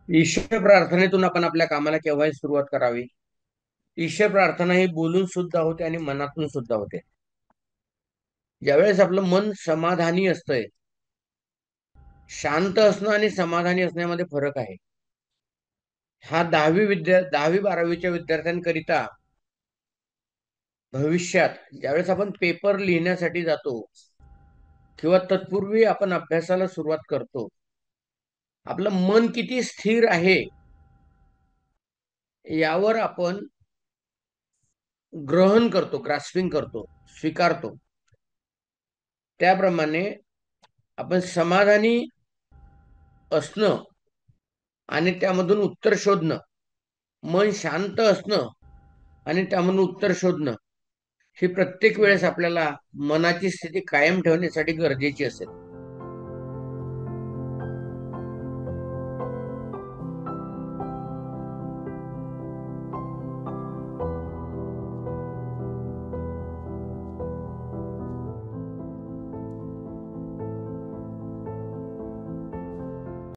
ईश्वर प्रार्थनेतून आपण आपल्या कामाला केव्हाही सुरुवात करावी. ईश्वर प्रार्थना ही बोलून सुद्धा होते आणि मनातून सुद्धा होते. ज्यावेळेस आपलं मन समाधानी असतंय, शांत असणं आणि समाधानी असण्यामध्ये फरक आहे. हा 10वी 12वीच्या विद्यार्थ्यांकरिता भविष्यात ज्यावेळेस आपण पेपर लिहिण्यासाठी जातो किंवा तत्पूर्वी आपण अभ्यासाला सुरुवात करतो, आपलं मन किती स्थिर आहे यावर आपण ग्रहण करतो, ग्रास्पिंग करतो, स्वीकारतो. त्याप्रमाणे आपण समाधानी असणं आणि त्यामधून उत्तर शोधणं, मन शांत असणं आणि त्यामधून उत्तर शोधणं, ही प्रत्येक वेळेस आपल्याला मनाची स्थिती कायम ठेवण्यासाठी गरजेची असेल.